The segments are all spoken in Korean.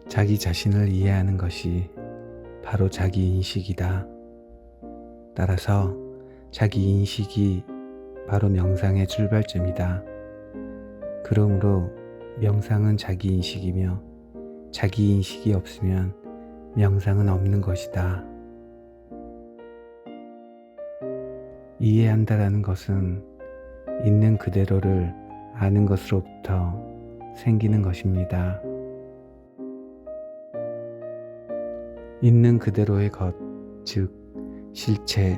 자기 자신을 이해하는 것이 바로 자기 인식이다. 따라서 자기 인식이 바로 명상의 출발점이다. 그러므로 명상은 자기 인식이며 자기 인식이 없으면 명상은 없는 것이다. 이해한다라는 것은 있는 그대로를 아는 것으로부터 생기는 것입니다. 있는 그대로의 것, 즉 실체,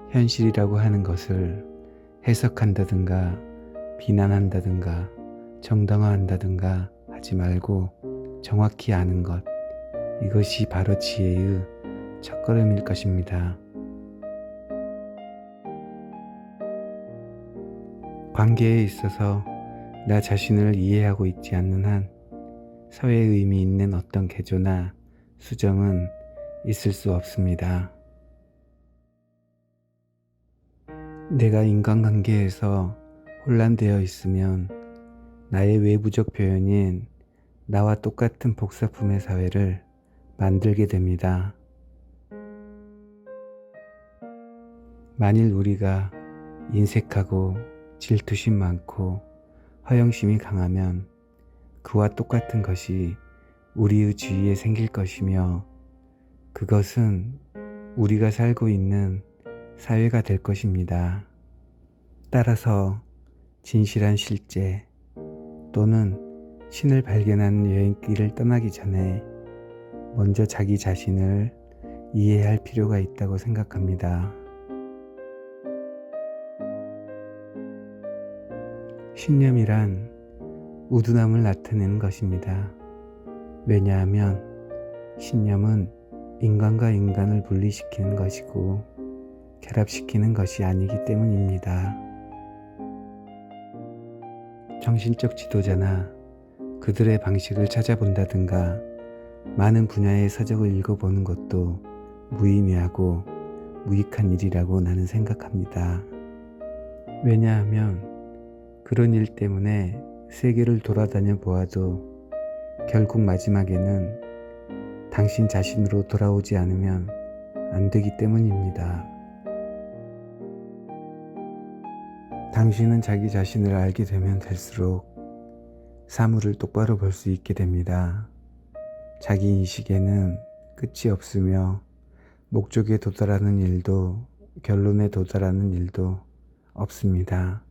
현실이라고 하는 것을 해석한다든가 비난한다든가 정당화한다든가 하지 말고 정확히 아는 것, 이것이 바로 지혜의 첫걸음일 것입니다. 관계에 있어서 나 자신을 이해하고 있지 않는 한 사회에 의미 있는 어떤 개조나 수정은 있을 수 없습니다. 내가 인간관계에서 혼란되어 있으면 나의 외부적 표현인 나와 똑같은 복사품의 사회를 만들게 됩니다. 만일 우리가 인색하고 질투심 많고 허영심이 강하면 그와 똑같은 것이 우리의 주위에 생길 것이며 그것은 우리가 살고 있는 사회가 될 것입니다. 따라서 진실한 실제 또는 신을 발견하는 여행길을 떠나기 전에 먼저 자기 자신을 이해할 필요가 있다고 생각합니다. 신념이란 우둔함을 나타내는 것입니다. 왜냐하면 신념은 인간과 인간을 분리시키는 것이고 결합시키는 것이 아니기 때문입니다. 정신적 지도자나 그들의 방식을 찾아본다든가 많은 분야의 서적을 읽어보는 것도 무의미하고 무익한 일이라고 나는 생각합니다. 왜냐하면 그런 일 때문에 세계를 돌아다녀 보아도 결국 마지막에는 당신 자신으로 돌아오지 않으면 안 되기 때문입니다. 당신은 자기 자신을 알게 되면 될수록 사물을 똑바로 볼 수 있게 됩니다. 자기 인식에는 끝이 없으며 목적에 도달하는 일도 결론에 도달하는 일도 없습니다.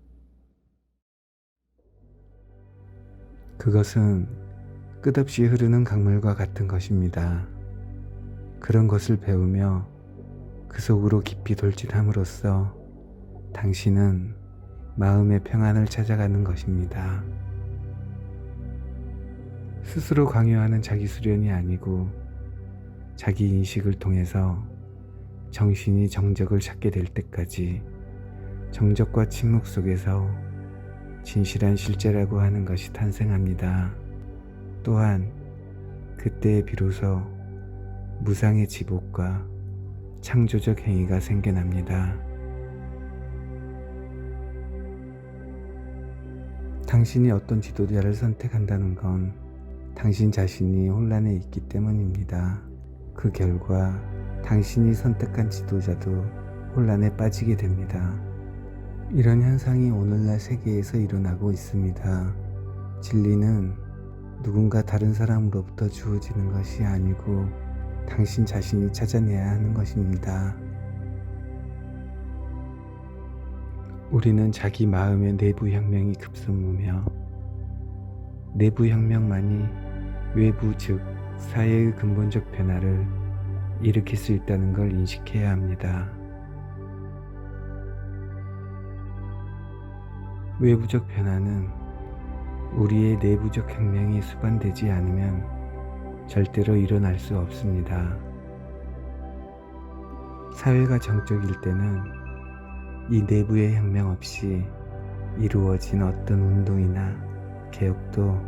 그것은 끝없이 흐르는 강물과 같은 것입니다. 그런 것을 배우며 그 속으로 깊이 돌진함으로써 당신은 마음의 평안을 찾아가는 것입니다. 스스로 강요하는 자기 수련이 아니고 자기 인식을 통해서 정신이 정적을 찾게 될 때까지 정적과 침묵 속에서 진실한 실제라고 하는 것이 탄생합니다. 또한 그때에 비로소 무상의 지복과 창조적 행위가 생겨납니다. 당신이 어떤 지도자를 선택한다는 건 당신 자신이 혼란에 있기 때문입니다. 그 결과 당신이 선택한 지도자도 혼란에 빠지게 됩니다. 이런 현상이 오늘날 세계에서 일어나고 있습니다. 진리는 누군가 다른 사람으로부터 주어지는 것이 아니고 당신 자신이 찾아내야 하는 것입니다. 우리는 자기 마음의 내부 혁명이 급선무며 내부 혁명만이 외부 즉 사회의 근본적 변화를 일으킬 수 있다는 걸 인식해야 합니다. 외부적 변화는 우리의 내부적 혁명이 수반되지 않으면 절대로 일어날 수 없습니다. 사회가 정적일 때는 이 내부의 혁명 없이 이루어진 어떤 운동이나 개혁도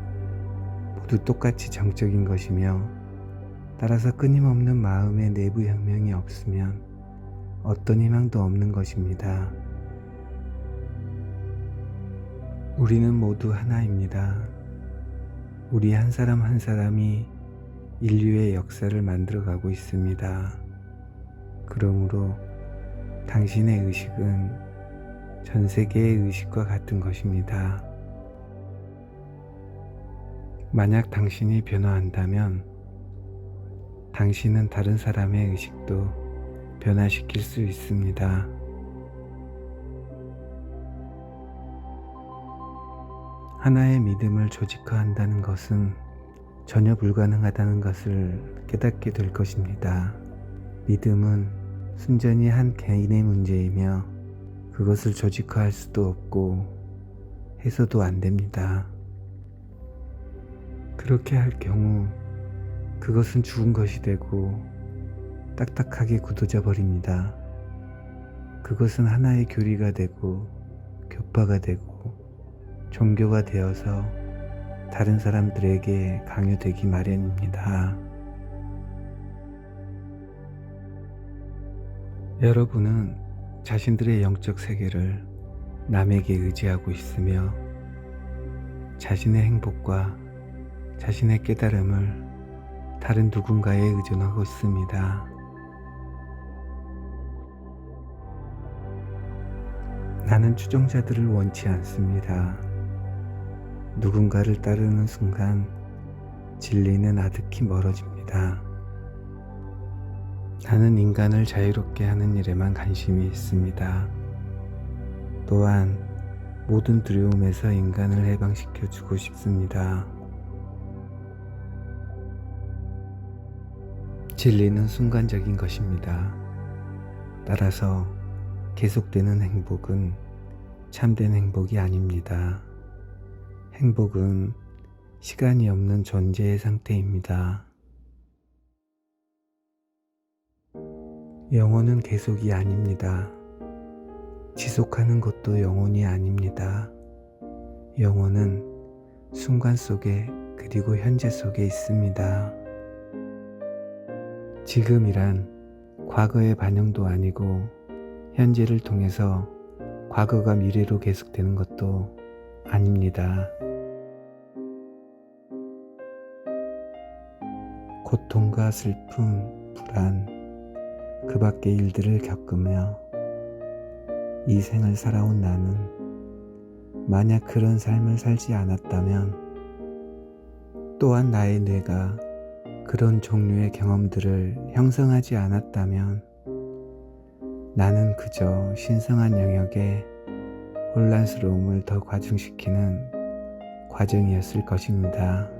모두 똑같이 정적인 것이며 따라서 끊임없는 마음의 내부 혁명이 없으면 어떤 희망도 없는 것입니다. 우리는 모두 하나입니다. 우리 한 사람 한 사람이 인류의 역사를 만들어가고 있습니다. 그러므로 당신의 의식은 전 세계의 의식과 같은 것입니다. 만약 당신이 변화한다면 당신은 다른 사람의 의식도 변화시킬 수 있습니다. 하나의 믿음을 조직화한다는 것은 전혀 불가능하다는 것을 깨닫게 될 것입니다. 믿음은 순전히 한 개인의 문제이며 그것을 조직화할 수도 없고 해서도 안 됩니다. 그렇게 할 경우 그것은 죽은 것이 되고 딱딱하게 굳어져 버립니다. 그것은 하나의 교리가 되고 교파가 되고 종교가 되어서 다른 사람들에게 강요되기 마련입니다. 여러분은 자신들의 영적 세계를 남에게 의지하고 있으며 자신의 행복과 자신의 깨달음을 다른 누군가에 의존하고 있습니다. 나는 추종자들을 원치 않습니다. 누군가를 따르는 순간 진리는 아득히 멀어집니다. 나는 인간을 자유롭게 하는 일에만 관심이 있습니다. 또한 모든 두려움에서 인간을 해방시켜 주고 싶습니다. 진리는 순간적인 것입니다. 따라서 계속되는 행복은 참된 행복이 아닙니다. 행복은 시간이 없는 존재의 상태입니다. 영혼은 계속이 아닙니다. 지속하는 것도 영혼이 아닙니다. 영혼은 순간 속에 그리고 현재 속에 있습니다. 지금이란 과거의 반영도 아니고 현재를 통해서 과거가 미래로 계속되는 것도 아닙니다. 고통과 슬픔, 불안, 그 밖의 일들을 겪으며 이 생을 살아온 나는 만약 그런 삶을 살지 않았다면 또한 나의 뇌가 그런 종류의 경험들을 형성하지 않았다면 나는 그저 신성한 영역의 혼란스러움을 더 과중시키는 과정이었을 것입니다.